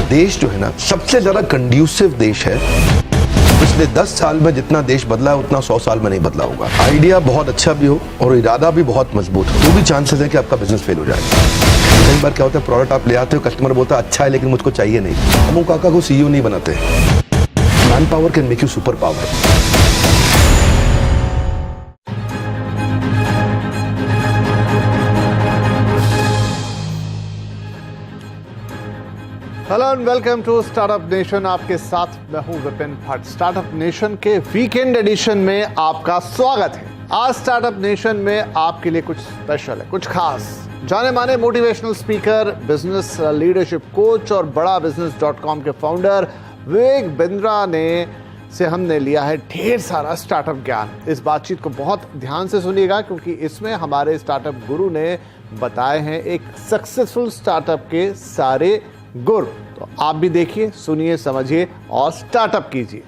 देश जो है ना सबसे ज्यादा कंड्यूसिव देश है। पिछले 10 साल में जितना देश बदला है उतना 100 साल में नहीं बदला होगा। आइडिया बहुत अच्छा भी हो और इरादा भी बहुत मजबूत हो तो भी चांसेस है कि आपका बिजनेस फेल हो जाए। कई बार क्या होता है, प्रोडक्ट आप ले आते हो, कस्टमर बोलता है अच्छा है लेकिन मुझको चाहिए नहीं। अमू काका को सीईओ नहीं बनाते। Man power can make you super power. Hello and welcome to startup nation. आपके साथ मैं हूं विपिन भट्ट। स्टार्टअप नेशन के वीकेंड एडिशन में आपका स्वागत है। आज स्टार्टअप नेशन में आपके लिए कुछ स्पेशल है, कुछ खास। जाने माने motivational speaker, business leadership coach और बड़ा बिजनेस.com के फाउंडर विवेक बिंद्रा ने से हमने लिया है ढेर सारा स्टार्टअप ज्ञान। इस बातचीत को बहुत ध्यान से सुनिएगा क्योंकि इसमें हमारे स्टार्टअप गुरु ने बताए हैं एक सक्सेसफुल स्टार्टअप के सारे गुर। तो आप भी देखिए, सुनिए, समझिए और स्टार्टअप कीजिए।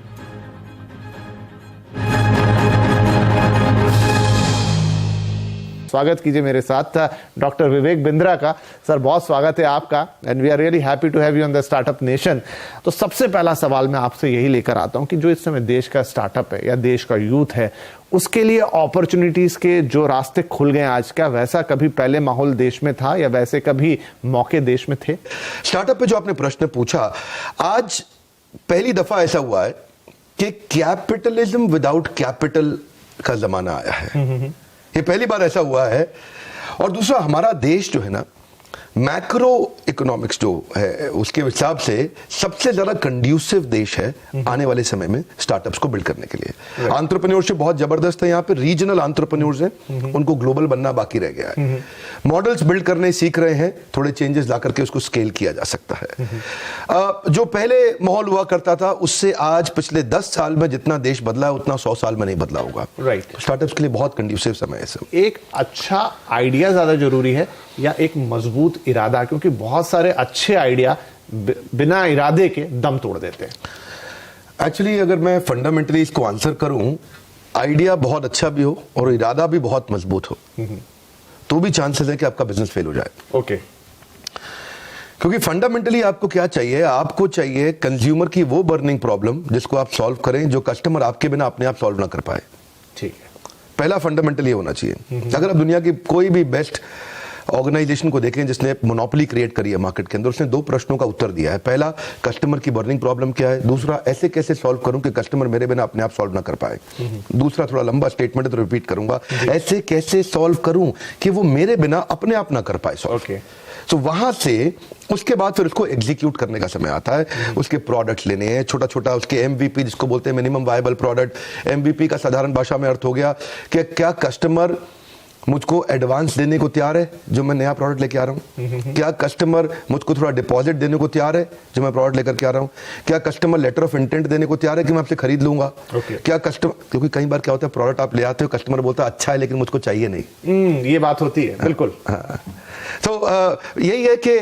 स्वागत कीजिए मेरे साथ डॉक्टर विवेक बिंद्रा का। सर बहुत स्वागत है आपका and we are really happy to have you on the startup nation. तो सबसे पहला सवाल मैं आपसे यही लेकर आता हूं कि जो इस समय देश का स्टार्टअप है या देश का यूथ है उसके लिए अपॉर्चुनिटीज के जो रास्ते खुल गए आज, क्या वैसा कभी पहले माहौल देश में था या वैसे कभी मौके देश में थे? स्टार्टअप पे जो आपने प्रश्न पूछा, आज पहली दफा ऐसा हुआ है कि कैपिटलिज्म विदाउट कैपिटल का जमाना आया है। ये पहली बार ऐसा हुआ है। और दूसरा, हमारा देश जो है ना मैक्रो इकोनॉमिक्स जो है उसके हिसाब से सबसे ज्यादा कंड्यूसिव देश है आने वाले समय में स्टार्टअप्स को बिल्ड करने के लिए। एंटरप्रेन्योरशिप बहुत जबरदस्त है यहाँ पे। रीजनल एंटरप्रेन्योर्स हैं, उनको ग्लोबल बनना बाकी रह गया है। मॉडल्स बिल्ड करने सीख रहे हैं, थोड़े चेंजेस ला करके उसको स्केल किया जा सकता है। जो पहले माहौल हुआ करता था उससे आज पिछले 10 साल में जितना देश बदला है उतना 100 साल में नहीं बदला होगा। राइट। स्टार्टअप्स के लिए बहुत कंड्यूसिव समय है सब। एक अच्छा आइडिया ज्यादा जरूरी है या एक मजबूत इरादा? क्योंकि बहुत सारे अच्छे आइडिया बिना इरादे के दम तोड़ देते हैं। एक्चुअली अगर मैं फंडामेंटली इसको आंसर करूं, आइडिया बहुत अच्छा भी हो और इरादा भी बहुत मजबूत हो तो भी चांसेस है कि आपका बिजनेस फेल हो जाए। ओके। क्योंकि फंडामेंटली आपको क्या चाहिए? आपको चाहिए कंज्यूमर की वो बर्निंग प्रॉब्लम जिसको आप सॉल्व करें, जो कस्टमर आपके बिना अपने आप सॉल्व ना कर पाए। ठीक है। पहला फंडामेंटल ये होना चाहिए। अगर आप दुनिया की कोई भी बेस्ट ऑर्गेनाइजेशन को देखें जिसने मोनोपोली क्रिएट करी है मार्केट के अंदर, उसने 2 प्रश्नों का उत्तर दिया है। पहला, कस्टमर की बर्निंग प्रॉब्लम क्या है। दूसरा, ऐसे कैसे सॉल्व करूं कि कस्टमर मेरे बिना अपने आप सॉल्व ना कर पाए। दूसरा थोड़ा लंबा स्टेटमेंट है तो रिपीट करूंगा, ऐसे कैसे सॉल्व करूं कि वो मेरे बिना अपने आप ना कर पाए सॉल्व। तो वहां से उसके बाद फिर उसको एग्जीक्यूट करने का समय आता है। उसके प्रोडक्ट्स लेने हैं, छोटा छोटा उसके एमवीपी जिसको बोलते हैं मिनिमम वायबल प्रोडक्ट। एमवीपी का साधारण भाषा में अर्थ हो गया कि क्या कस्टमर मुझको एडवांस देने को तैयार है जो मैं नया प्रोडक्ट लेके आ रहा हूं? क्या कस्टमर मुझको थोड़ा डिपॉजिट देने को तैयार है जो मैं प्रोडक्ट लेकर के आ रहा हूं? क्या कस्टमर लेटर ऑफ इंटेंट देने को तैयार है कि मैं आपसे खरीद लूंगा? क्या कस्टमर, क्योंकि कई बार क्या होता है, प्रोडक्ट आप ले आते हो, कस्टमर बोलता है अच्छा है लेकिन मुझको चाहिए नहीं। ये बात होती है। बिल्कुल। तो यही है कि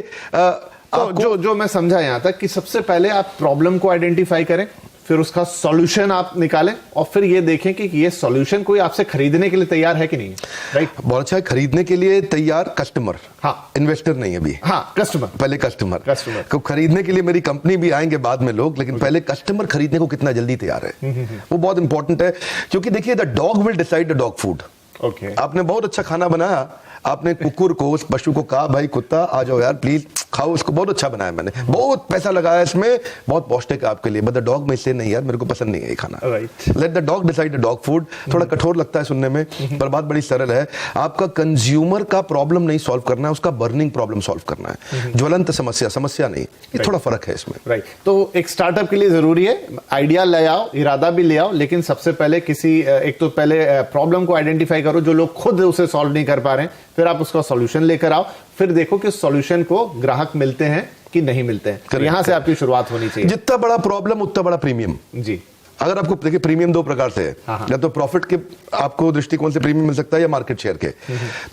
तो जो मैं समझा यहां तक कि सबसे पहले आप प्रॉब्लम को आइडेंटिफाई करें, फिर उसका सॉल्यूशन आप निकालें और फिर ये देखें कि ये सॉल्यूशन कोई आपसे खरीदने के लिए तैयार है कि नहीं। राइट। बहुत अच्छा है। खरीदने के लिए तैयार कस्टमर, हाँ, इन्वेस्टर नहीं अभी। हाँ, कस्टमर। पहले कस्टमर को खरीदने के लिए मेरी कंपनी भी आएंगे बाद में लोग, लेकिन पहले कस्टमर खरीदने को कितना जल्दी तैयार है वो बहुत इंपॉर्टेंट है। क्योंकि देखिए, the dog will decide the dog food. Okay. आपने बहुत अच्छा खाना बनाया, आपने कुकुर को, उस पशु को कहा भाई कुत्ता आ जाओ यार प्लीज खाओ इसको, बहुत अच्छा बनाया मैंने, बहुत पैसा लगाया इसमें, बहुत पौष्टिक है आपके लिए, बट द डॉग में से नहीं यार मेरे को पसंद नहीं है ये खाना। Let the dog decide the dog food. थोड़ा कठोर लगता है सुनने में पर बात बड़ी सरल है। आपका कंज्यूमर का प्रॉब्लम नहीं सॉल्व करना है, उसका बर्निंग प्रॉब्लम सॉल्व करना है। ज्वलंत समस्या नहीं। ये थोड़ा फर्क है इसमें। राइट। तो एक स्टार्टअप के लिए जरूरी है आइडिया ले आओ, इरादा भी ले आओ, लेकिन सबसे पहले एक तो पहले प्रॉब्लम को आइडेंटिफाई करो जो लोग खुद उसे सॉल्व नहीं कर पा रहे हैं, फिर आप उसका सॉल्यूशन लेकर आओ, फिर देखो कि सॉल्यूशन को ग्राहक मिलते हैं कि नहीं मिलते हैं। तो यहां से आपकी शुरुआत होनी चाहिए। जितना बड़ा प्रॉब्लम उतना बड़ा प्रीमियम। जी। अगर आपको देखिए, प्रीमियम 2 प्रकार से है, या तो प्रॉफिट के आपको दृष्टिकोण से प्रीमियम मिल सकता है या मार्केट शेयर के।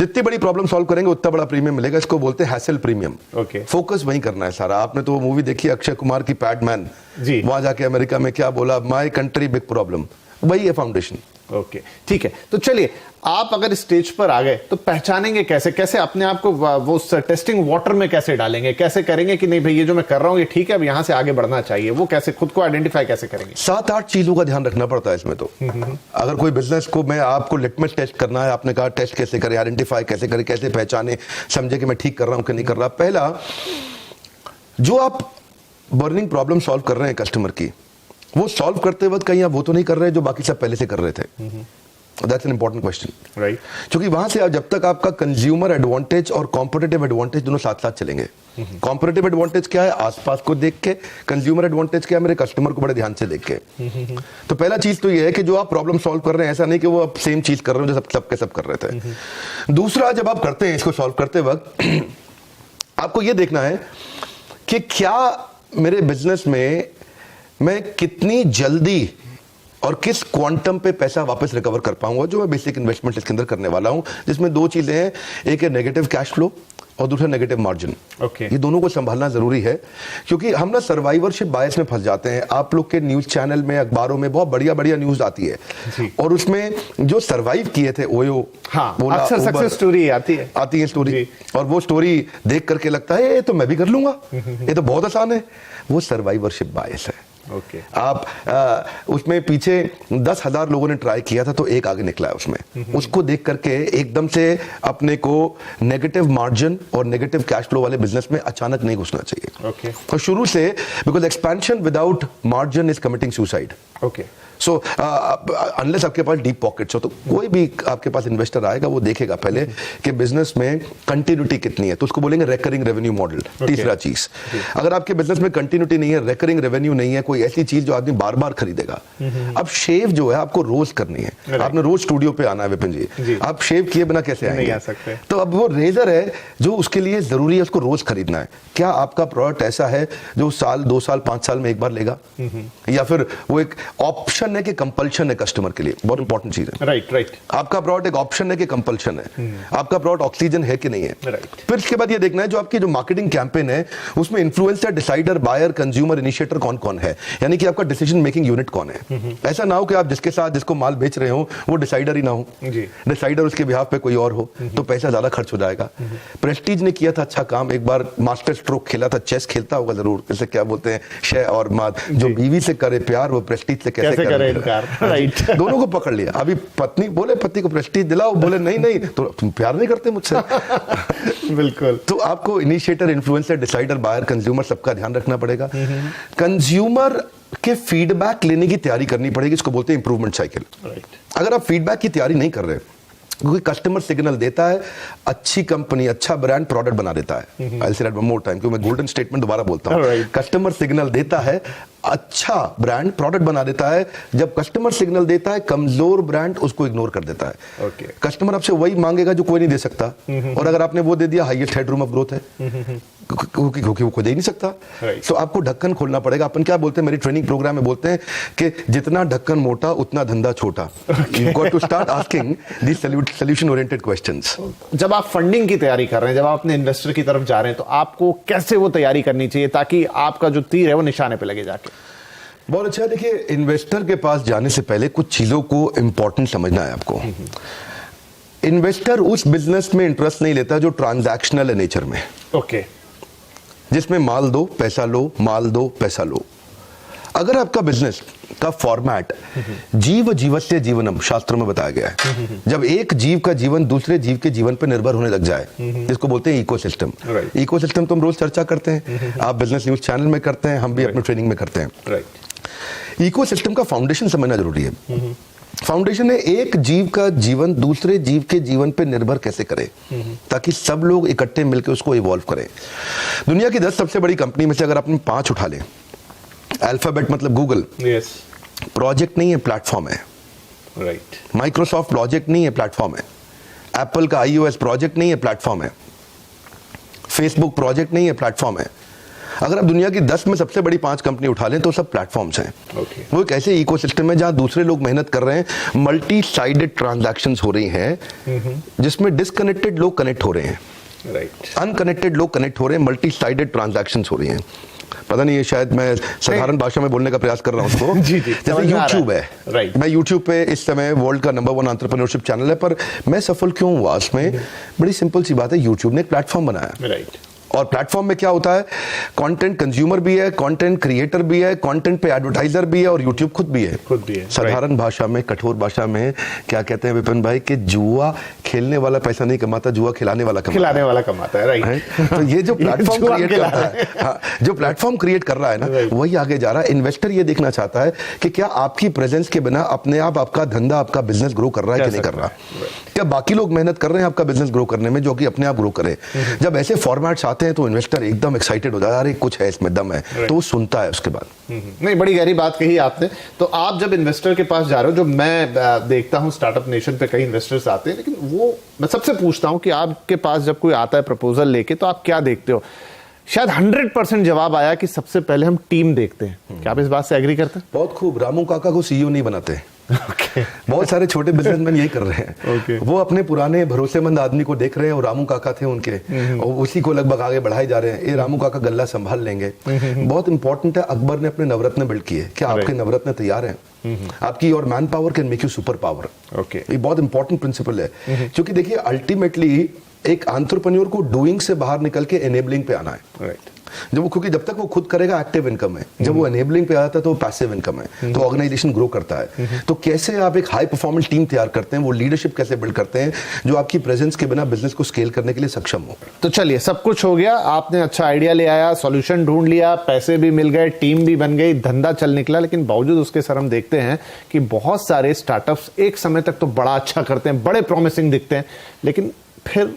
जितनी बड़ी प्रॉब्लम सॉल्व करेंगे उतना बड़ा प्रीमियम मिलेगा। इसको बोलते हैं हैसल प्रीमियम। फोकस वहीं करना है सारा। आपने तो वो मूवी देखी अक्षय कुमार की पैडमैन, वहां जाके अमेरिका में क्या बोला, माय कंट्री बिग प्रॉब्लम, वही है फाउंडेशन। ओके, ठीक है। तो चलिए, आप अगर स्टेज पर आ गए तो पहचानेंगे कैसे, कैसे अपने आप को वो टेस्टिंग वाटर में कैसे डालेंगे, कैसे करेंगे कि नहीं भाई ये जो मैं कर रहा हूं ये ठीक है, अब यहां से आगे बढ़ना चाहिए, वो कैसे खुद को आइडेंटिफाई कैसे करेंगे? 7-8 चीजों का ध्यान रखना पड़ता है इसमें। तो अगर कोई बिजनेस को मैं आपको लिटमस टेस्ट करना है, आपने कहा टेस्ट कैसे करें, आइडेंटिफाई कैसे करें, कैसे पहचाने, समझे कि मैं ठीक कर रहा हूं कि नहीं कर रहा। पहला, जो आप बर्निंग प्रॉब्लम सॉल्व कर रहे हैं कस्टमर की, वो सॉल्व करते वक्त कहीं आप वो तो नहीं कर रहे जो बाकी सब पहले से कर रहे थे। That's an important question, right? क्योंकि वहां से जब तक आपका कंज्यूमर एडवांटेज और कॉम्पिटिटिव एडवांटेज दोनों साथ साथ चलेंगे। कॉम्पिटिटिव एडवांटेज क्या है? आसपास को देख के। कंज्यूमर एडवांटेज क्या है? मेरे कस्टमर को बड़े ध्यान से देख के। तो पहला चीज तो ये है कि जो आप प्रॉब्लम सॉल्व कर रहे हैं, ऐसा नहीं कि वो आप सेम चीज कर रहे हो जो सब के सब कर रहे थे। दूसरा, जब आप करते हैं इसको सॉल्व करते वक्त आपको ये देखना है कि क्या मेरे बिजनेस में मैं कितनी जल्दी और किस क्वांटम पे पैसा वापस रिकवर कर पाऊंगा, जो मैं बेसिक इन्वेस्टमेंट इसके अंदर करने वाला हूं, जिसमें दो चीजें हैं, एक है नेगेटिव कैश फ्लो और दूसरा नेगेटिव मार्जिन। ये दोनों को संभालना जरूरी है, क्योंकि हम ना सर्वाइवरशिप बायस में फंस जाते हैं। आप लोग के न्यूज चैनल में, अखबारों में बहुत बढ़िया बढ़िया न्यूज आती है और उसमें जो सर्वाइव किए थे, ओयो, ओला, अक्सर सक्सेस स्टोरी आती है स्टोरी, और वो स्टोरी देख करके लगता है ये तो मैं भी कर लूंगा, ये तो बहुत आसान है। वो सर्वाइवरशिप बायस है। आप उसमें पीछे 10,000 लोगों ने ट्राई किया था तो एक आगे निकला है उसमें। उसको देख करके एकदम से अपने को नेगेटिव मार्जिन और नेगेटिव कैश फ्लो वाले बिजनेस में अचानक नहीं घुसना चाहिए। तो शुरू से, because expansion without margin is committing suicide. So unless आपके पास डीप पॉकेट्स हो, तो कोई भी आपके पास इन्वेस्टर आएगा वो देखेगा पहले कि बिजनेस में कंटिन्यूटी कितनी है, तो उसको बोलेंगे रेकरिंग रेवेन्यू मॉडल। तीसरा चीज, अगर आपके बिजनेस में कंटिन्यूटी नहीं है, रेकरिंग रेवेन्यू नहीं है, कोई ऐसी चीज जो आदमी बार बार खरीदेगा। अब शेव जो है आपको रोज करनी है, आपने रोज स्टूडियो पे आना है विपिन जी, आप शेव किए बिना कैसे आएंगे? नहीं आ सकते। तो अब वो रेजर है जो उसके लिए जरूरी है, उसको रोज खरीदना है। क्या आपका प्रोडक्ट ऐसा है जो साल, 2 साल, 5 साल में एक बार लेगा, या फिर वो एक ऑप्शन है कि कंपल्शन है कस्टमर के लिए? बहुत इंपॉर्टेंट चीज है। राइट। आपका प्रोडक्ट एक ऑप्शन है कि कंपल्शन है? आपका प्रोडक्ट ऑक्सीजन है कि नहीं है? फिर इसके बाद ये देखना है जो आपकी जो मार्केटिंग कैंपेन है उसमें influencer, decider, buyer, consumer, initiator कौन कौन है, यानी कि आपका डिसीजन मेकिंग यूनिट कौन है। ऐसा ना हो कि आप जिसके साथ जिसको माल बेच रहे हो वो डिसाइडर ही ना हो, डिसाइडर उसके बिहाफ पे कोई और हो, तो पैसा ज्यादा खर्च हो जाएगा। प्रेस्टीज ने किया था अच्छा काम, एक बार मास्टर स्ट्रोक खेला था, चेस खेलता होगा जरूर, जैसे क्या बोलते हैं शय और माद, जो बीवी से करे प्यार वो प्रेस्टीज से कैसे करे इनकार। राइट। दोनों को पकड़ लिया। अभी पत्नी बोले पति को प्रेस्टीज दिलाओ, बोले नहीं तो तुम प्यार नहीं करते मुझसे। बिल्कुल। तो आपको initiator, influencer, decider, buyer, consumer सबका ध्यान रखना पड़ेगा। कंज्यूमर के फीडबैक लेने की तैयारी करनी पड़ेगी, इसको बोलते हैं इंप्रूवमेंट साइकिल। अगर आप फीडबैक की तैयारी नहीं कर रहे, क्योंकि कस्टमर सिग्नल देता है, अच्छी कंपनी, अच्छा ब्रांड प्रोडक्ट बना देता है। आई say that one more time, क्योंकि मैं गोल्डन स्टेटमेंट दोबारा बोलता हूं। कस्टमर सिग्नल देता है, अच्छा ब्रांड प्रोडक्ट बना देता है। जब कस्टमर सिग्नल देता है, कमजोर ब्रांड उसको इग्नोर कर देता है। कस्टमर आपसे वही मांगेगा जो कोई नहीं दे सकता, और अगर आपने वो दे दिया, हाईएस्ट हेडरूम ऑफ ग्रोथ है, क्योंकि वो कोई दे नहीं सकता। तो आपको ढक्कन खोलना पड़ेगा। अपन क्या बोलते हैं, मेरी ट्रेनिंग प्रोग्राम में बोलते हैं कि जितना ढक्कन मोटा उतना धंधा छोटा। You got to start asking this solution oriented questions. जब आप फंडिंग की तैयारी कर रहे हैं, जब आप अपने इन्वेस्टर की तरफ जा रहे हैं, तो आपको कैसे वो तैयारी करनी चाहिए ताकि आपका जो तीर है वो निशाने पे लगे जाके? बहुत अच्छा। देखिए, इन्वेस्टर के पास जाने से पहले कुछ चीजों को इंपॉर्टेंट समझना है आपको। इन्वेस्टर उस बिजनेस में इंटरेस्ट नहीं लेता जो ट्रांजैक्शनल है नेचर में। जिसमें माल दो पैसा लो, माल दो पैसा लो। अगर आपका बिजनेस का फॉर्मेट जीव जीवस्य जीवनम शास्त्रों में बताया गया है, जब एक जीव का जीवन दूसरे जीव के जीवन पर निर्भर होने लग जाए, जिसको बोलते हैं इकोसिस्टम। इकोसिस्टम तो हम रोज चर्चा करते हैं, आप बिजनेस न्यूज चैनल में करते हैं, हम भी अपनी ट्रेनिंग में करते हैं। इकोसिस्टम का फाउंडेशन समझना जरूरी है। फाउंडेशन है एक जीव का जीवन दूसरे जीव के जीवन पे निर्भर कैसे करे, ताकि सब लोग इकट्ठे मिलकर उसको इवॉल्व करें। दुनिया की 10 सबसे बड़ी कंपनी में से अगर आपने 5 उठा ले, अल्फाबेट मतलब गूगल, प्रोजेक्ट नहीं है, प्लेटफॉर्म है। माइक्रोसॉफ्ट प्रोजेक्ट नहीं है, प्लेटफॉर्म है। एप्पल का iOS प्रोजेक्ट नहीं है, प्लेटफॉर्म है। फेसबुक प्रोजेक्ट नहीं है, प्लेटफॉर्म है। अगर आप दुनिया की 10 में सबसे बड़ी 5 कंपनी उठा लें तो सब प्लेटफॉर्म्स हैं। वो एक ऐसे इकोसिस्टम है जहां दूसरे लोग मेहनत कर रहे हैं, मल्टी साइडेड ट्रांजैक्शंस हो रही हैं, जिसमें डिस्कनेक्टेड लोग कनेक्ट हो रहे हैं। राइट। अनकनेक्टेड लोग कनेक्ट हो रहे हैं, मल्टी साइडेड ट्रांजैक्शंस हो रही हैं। पता नहीं, ये शायद मैं साधारण भाषा में बोलने का प्रयास कर रहा हूँ उसको। जी, जैसे यूट्यूब है, राइट। मैं यूट्यूब पे इस समय वर्ल्ड का नंबर 1 एंटरप्रेन्योरशिप चैनल है, पर मैं सफल क्यों हुआ उसमें? बड़ी सिंपल सी बात है, यूट्यूब ने एक प्लेटफॉर्म बनाया, राइट। और प्लेटफॉर्म में क्या होता है, कंटेंट कंज्यूमर भी है, कंटेंट क्रिएटर भी है, कंटेंट पे एडवर्टाइजर भी है, और यूट्यूब खुद भी है। साधारण भाषा में, कठोर भाषा में क्या कहते हैं विपिन भाई, कि जुआ खेलने वाला पैसा नहीं कमाता, जुआ खिलाने वाला कमाता है, राइट। तो ये जो प्लेटफॉर्म क्रिएट करता है, हाँ, जो प्लेटफॉर्म क्रिएट कर रहा है ना, वही आगे जा रहा है। इन्वेस्टर ये देखना चाहता है कि क्या आपकी प्रेजेंस के बिना अपने आप आपका धंधा, आपका बिजनेस ग्रो कर रहा है कि नहीं कर रहा, क्या बाकी लोग मेहनत कर रहे हैं आपका बिजनेस ग्रो करने में, जो कि अपने आप ग्रो करे। जब ऐसे फॉर्मेट्स आते हैं तो इन्वेस्टर एकदम एक्साइटेड हो जाता है, अरे कुछ है इसमें, दम है, तो वो सुनता है उसके बाद। नहीं, बड़ी गहरी बात कही आपने। तो आप जब इन्वेस्टर के पास जा रहे हो, जो मैं देखता हूं स्टार्टअप नेशन पे कई इन्वेस्टर्स आते हैं, लेकिन वो मैं सबसे पूछता हूं कि आपके पास जब कोई आता है प्रपोजल लेके, तो आप क्या देखते हो? शायद 100% जवाब आया कि सबसे पहले हम टीम देखते हैं। क्या आप इस बात से एग्री करते हैं? बहुत खूब। रामू काका को सीईओ नहीं बनाते। बहुत सारे छोटे बिजनेसमैन यही कर रहे हैं। वो अपने पुराने भरोसेमंद आदमी को देख रहे हैं, और रामू काका थे उनके, और उसी को लगभग आगे बढ़ाए जा रहे हैं। ये रामू काका गल्ला संभाल लेंगे। बहुत इंपॉर्टेंट है, अकबर ने अपने नवरत्न बिल्ड किए, क्या आपके नवरत्न तैयार हैं? आपकी और man power can make you super power. ये बहुत इंपॉर्टेंट प्रिंसिपल है, क्योंकि देखिए अल्टीमेटली एक एंटरप्रेन्योर को डूइंग से बाहर निकल के एनेबलिंग पे आना है। क्योंकि जब तक वो खुद करेगा एक्टिव इनकम है, जब वो एनेबलिंग पे आता है तो पैसिव इनकम है, तो ऑर्गेनाइजेशन ग्रो करता है। तो कैसे आप एक हाई परफॉर्मेंस टीम तैयार करते हैं, वो लीडरशिप कैसे बिल्ड करते हैं जो आपकी प्रेजेंस के बिना बिजनेस को स्केल करने के लिए सक्षम हो। तो चलिए, सब कुछ हो गया, आपने अच्छा आइडिया ले आया, सॉल्यूशन ढूंढ लिया, पैसे भी मिल गए, टीम भी बन गई, धंधा चल निकला। लेकिन बावजूद उसके सर हम देखते हैं कि बहुत सारे स्टार्टअप्स एक समय तक तो बड़ा अच्छा करते हैं, बड़े प्रॉमिसिंग दिखते हैं, लेकिन फिर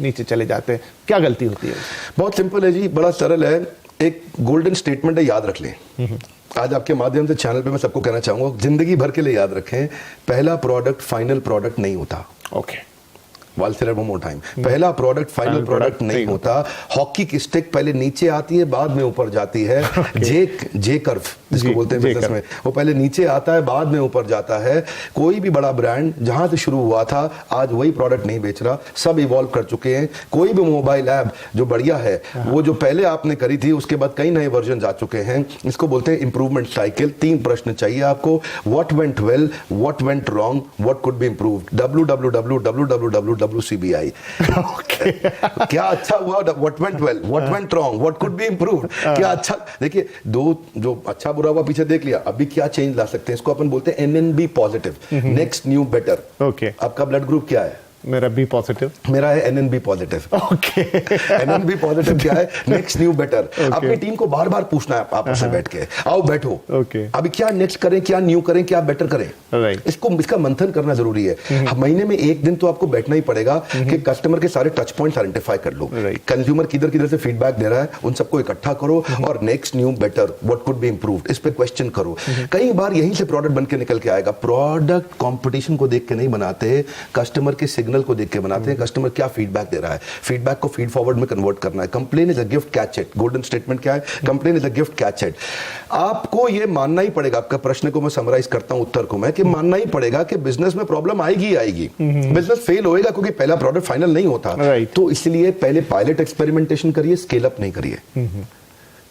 नीचे चले जाते हैं। क्या गलती होती है? बहुत सिंपल है जी, बड़ा सरल है। एक गोल्डन स्टेटमेंट है, याद रख लें। आज आपके माध्यम से चैनल पे मैं सबको कहना चाहूंगा, जिंदगी भर के लिए याद रखें, पहला प्रोडक्ट फाइनल प्रोडक्ट नहीं होता। Okay, I'll say that one more time. पहला प्रोडक्ट फाइनल प्रोडक्ट नहीं होता। हॉकी की स्टिक पहले नीचे आती है, बाद में ऊपर जाती है। जे कर्व जिसको बोलते हैं बिजनेस में, वो पहले नीचे आता है, बाद में ऊपर जाता है। कोई भी बड़ा ब्रांड जहां से शुरू हुआ था, आज वही प्रोडक्ट नहीं बेच रहा, सब इवॉल्व कर चुके हैं। कोई भी मोबाइल ऐप जो बढ़िया है, वो जो पहले आपने करी थी, उसके बाद कई नए वर्जन आ चुके हैं। इसको बोलते हैं इंप्रूवमेंट साइकिल। 3 प्रश्न चाहिए आपको, what went well, what went wrong, what could be improved. WCBI। क्या अच्छा हुआ, what went well, what went wrong, what could be improved. क्या अच्छा, देखिए दो जो अच्छा बुरा हुआ पीछे देख लिया, अभी क्या चेंज ला सकते हैं, इसको अपन बोलते हैं NNB positive, next new better. Okay, आपका ब्लड ग्रुप क्या है? मेरा बी पॉजिटिव। मेरा है NNB positive. Okay, NNB positive क्या है? Next new better. अपनी टीम को बार बार पूछना है आपस में बैठ के, आओ बैठो, अभी क्या नेक्स्ट करें, क्या न्यू करें, क्या बेटर करें। इसका मंथन करना जरूरी है। महीने में एक दिन तो आपको बैठना ही पड़ेगा कि कस्टमर के सारे टच पॉइंट्स आइडेंटिफाई कर लो। कंज्यूमर किधर से फीडबैक दे रहा है, उन सबको इकट्ठा करो, और next new better, what could be improved, इस पे क्वेश्चन करो। कई बार यहीं से प्रोडक्ट बन के निकल के आएगा। प्रोडक्ट कंपटीशन को देख के नहीं बनाते, कस्टमर के सिग्नल को देख के बनाते हैं। कस्टमर क्या फीडबैक दे रहा है, फीडबैक को फीड फॉरवर्ड में कन्वर्ट करना है। Complain is a gift, catch it. Golden statement क्या है? Complain is a gift, catch it. आपको ये मानना ही पड़ेगा, आपका प्रश्न को मैं समराइज करता हूं, उत्तर को मैं, कि मानना ही पड़ेगा कि बिजनेस में प्रॉब्लम आएगी आएगी। बिजनेस फेल होएगा क्योंकि पहला प्रोडक्ट फाइनल नहीं होता। तो इसलिए पहले पायलट एक्सपेरिमेंटेशन करिए, स्केल अप नहीं करिए,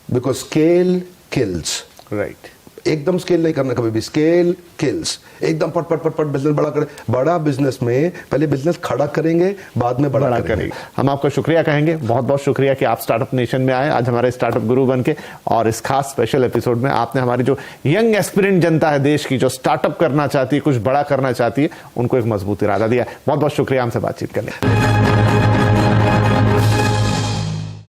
बिकॉज स्केल किल्स। राइट, एकदम स्केल नहीं करना, कभी भी स्केल किल्स। एकदम पट पट पट पट बिजनेस बड़ा करें। बड़ा बिजनेस में पहले बिजनेस खड़ा करेंगे, बाद में बड़ा करेंगे। हम आपका शुक्रिया कहेंगे, बहुत बहुत शुक्रिया कि आप स्टार्टअप नेशन में आए, आज हमारे स्टार्टअप गुरु बन के, और इस खास स्पेशल एपिसोड में आपने हमारी जो यंग एस्पिरेंट जनता है देश की, जो स्टार्टअप करना चाहती है, कुछ बड़ा करना चाहती है, उनको एक मजबूत इरादा दिया। बहुत बहुत शुक्रिया हमसे बातचीत करने।